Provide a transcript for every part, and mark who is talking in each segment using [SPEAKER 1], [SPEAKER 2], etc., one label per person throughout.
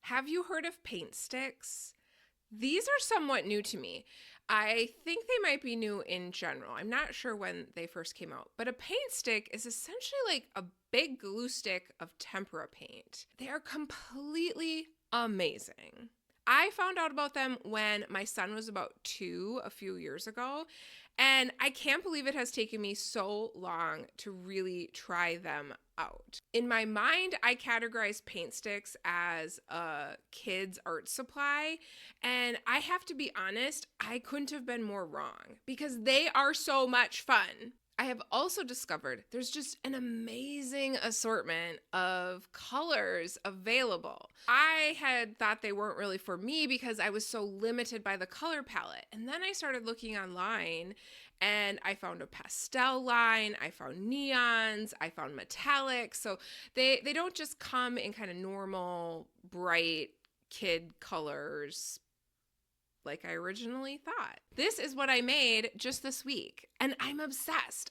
[SPEAKER 1] Have you heard of paint sticks? These are somewhat new to me. I think they might be new in general. I'm not sure when they first came out, but a paint stick is essentially like a big glue stick of tempera paint. They are completely amazing. I found out about them when my son was about 2 a few years ago, and I can't believe it has taken me so long to really try them out. In my mind, I categorize paint sticks as a kid's art supply, and I have to be honest, I couldn't have been more wrong because they are so much fun. I have also discovered there's just an amazing assortment of colors available. I had thought they weren't really for me because I was so limited by the color palette. And then I started looking online and I found a pastel line, I found neons, I found metallics. So they don't just come in kind of normal, bright kid colors like I originally thought. This is what I made just this week, and I'm obsessed.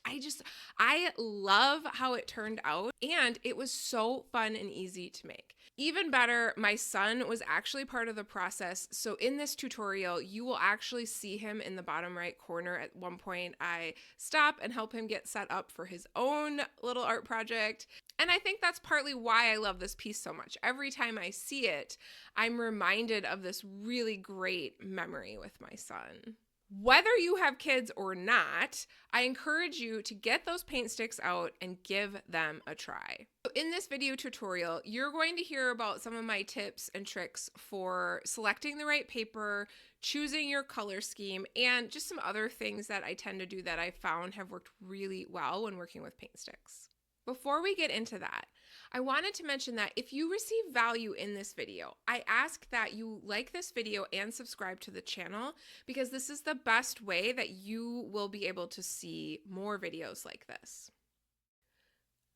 [SPEAKER 1] I love how it turned out, and it was so fun and easy to make. Even better, my son was actually part of the process. So in this tutorial, you will actually see him in the bottom right corner. At one point, I stop and help him get set up for his own little art project. And I think that's partly why I love this piece so much. Every time I see it, I'm reminded of this really great memory with my son. Whether you have kids or not, I encourage you to get those paint sticks out and give them a try. So in this video tutorial, you're going to hear about some of my tips and tricks for selecting the right paper, choosing your color scheme, and just some other things that I tend to do that I found have worked really well when working with paint sticks. Before we get into that, I wanted to mention that if you receive value in this video, I ask that you like this video and subscribe to the channel because this is the best way that you will be able to see more videos like this.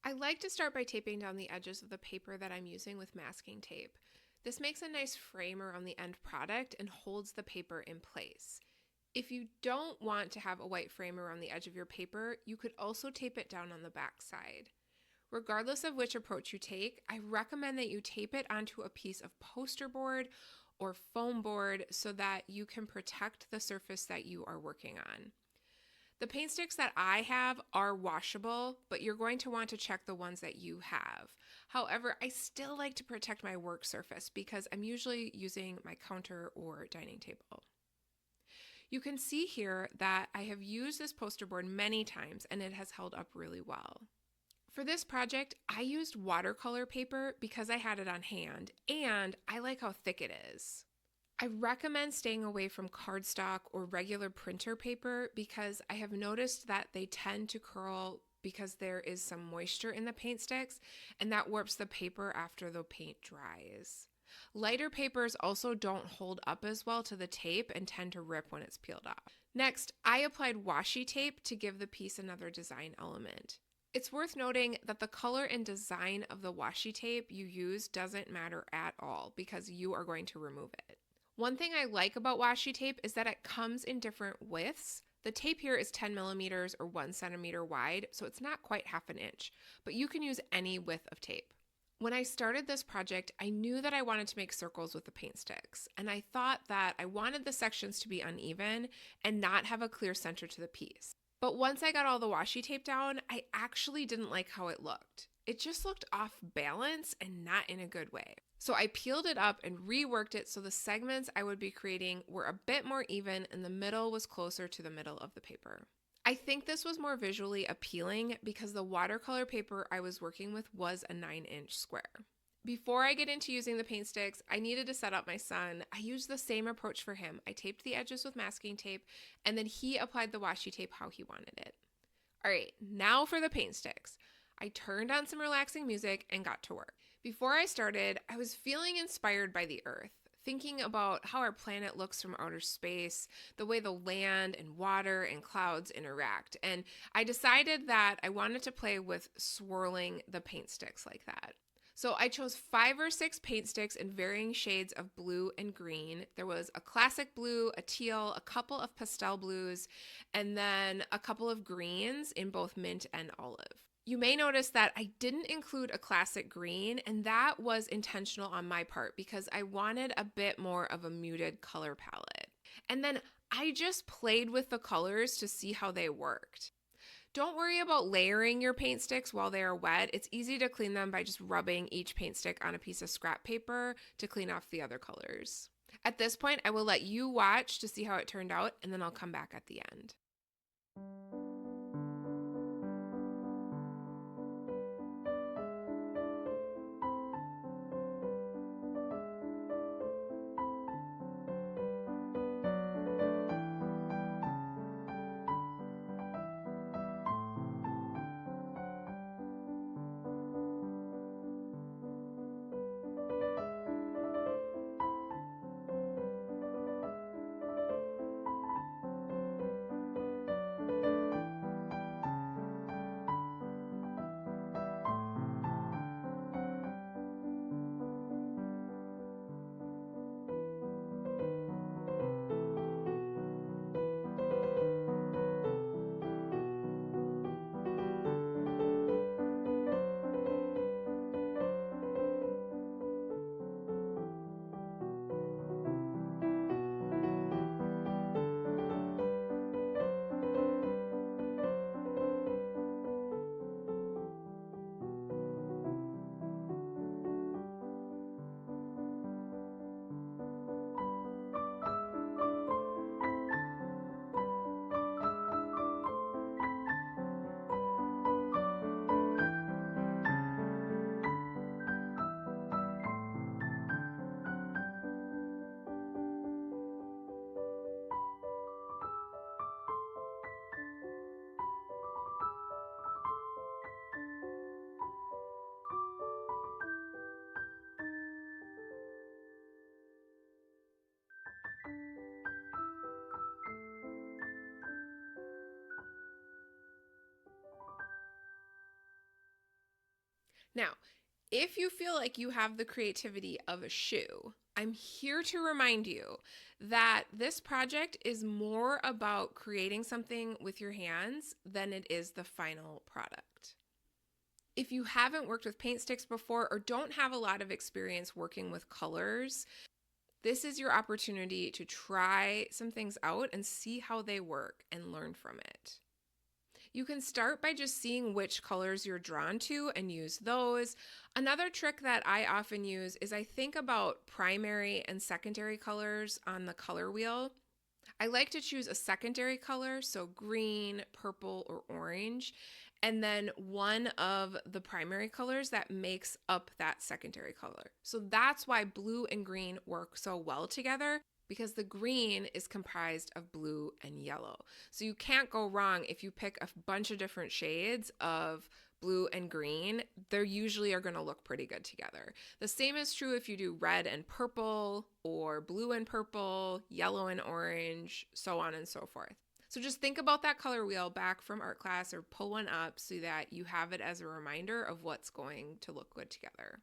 [SPEAKER 1] I like to start by taping down the edges of the paper that I'm using with masking tape. This makes a nice frame around the end product and holds the paper in place. If you don't want to have a white frame around the edge of your paper, you could also tape it down on the back side. Regardless of which approach you take, I recommend that you tape it onto a piece of poster board or foam board so that you can protect the surface that you are working on. The paint sticks that I have are washable, but you're going to want to check the ones that you have. However, I still like to protect my work surface because I'm usually using my counter or dining table. You can see here that I have used this poster board many times and it has held up really well. For this project, I used watercolor paper because I had it on hand, and I like how thick it is. I recommend staying away from cardstock or regular printer paper because I have noticed that they tend to curl because there is some moisture in the paint sticks, and that warps the paper after the paint dries. Lighter papers also don't hold up as well to the tape and tend to rip when it's peeled off. Next, I applied washi tape to give the piece another design element. It's worth noting that the color and design of the washi tape you use doesn't matter at all because you are going to remove it. One thing I like about washi tape is that it comes in different widths. The tape here is 10 millimeters or 1 centimeter wide, so it's not quite half an inch, but you can use any width of tape. When I started this project, I knew that I wanted to make circles with the paint sticks, and I thought that I wanted the sections to be uneven and not have a clear center to the piece. But once I got all the washi tape down, I actually didn't like how it looked. It just looked off balance and not in a good way. So I peeled it up and reworked it so the segments I would be creating were a bit more even and the middle was closer to the middle of the paper. I think this was more visually appealing because the watercolor paper I was working with was a 9-inch square. Before I get into using the paint sticks, I needed to set up my son. I used the same approach for him. I taped the edges with masking tape, and then he applied the washi tape how he wanted it. All right, now for the paint sticks. I turned on some relaxing music and got to work. Before I started, I was feeling inspired by the Earth, thinking about how our planet looks from outer space, the way the land and water and clouds interact, and I decided that I wanted to play with swirling the paint sticks like that. So I chose 5 or 6 paint sticks in varying shades of blue and green. There was a classic blue, a teal, a couple of pastel blues, and then a couple of greens in both mint and olive. You may notice that I didn't include a classic green, and that was intentional on my part because I wanted a bit more of a muted color palette. And then I just played with the colors to see how they worked. Don't worry about layering your paint sticks while they are wet. It's easy to clean them by just rubbing each paint stick on a piece of scrap paper to clean off the other colors. At this point, I will let you watch to see how it turned out, and then I'll come back at the end. Now, if you feel like you have the creativity of a shoe, I'm here to remind you that this project is more about creating something with your hands than it is the final product. If you haven't worked with paint sticks before or don't have a lot of experience working with colors, this is your opportunity to try some things out and see how they work and learn from it. You can start by just seeing which colors you're drawn to and use those. Another trick that I often use is I think about primary and secondary colors on the color wheel. I like to choose a secondary color, so green, purple, or orange, and then one of the primary colors that makes up that secondary color. So that's why blue and green work so well together, because the green is comprised of blue and yellow. So you can't go wrong if you pick a bunch of different shades of blue and green. They usually are going to look pretty good together. The same is true if you do red and purple or blue and purple, yellow and orange, so on and so forth. So just think about that color wheel back from art class or pull one up so that you have it as a reminder of what's going to look good together.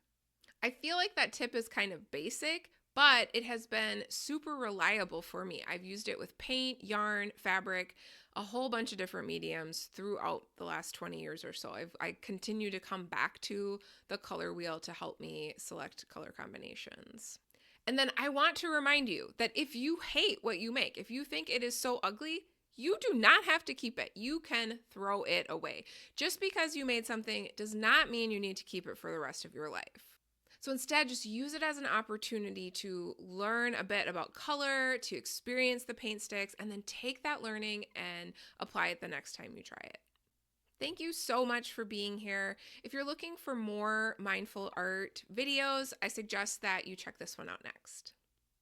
[SPEAKER 1] I feel like that tip is kind of basic, but it has been super reliable for me. I've used it with paint, yarn, fabric, a whole bunch of different mediums throughout the last 20 years or so. I continue to come back to the color wheel to help me select color combinations. And then I want to remind you that if you hate what you make, if you think it is so ugly, you do not have to keep it. You can throw it away. Just because you made something does not mean you need to keep it for the rest of your life. So instead, just use it as an opportunity to learn a bit about color, to experience the paint sticks, and then take that learning and apply it the next time you try it. Thank you so much for being here. If you're looking for more mindful art videos, I suggest that you check this one out next.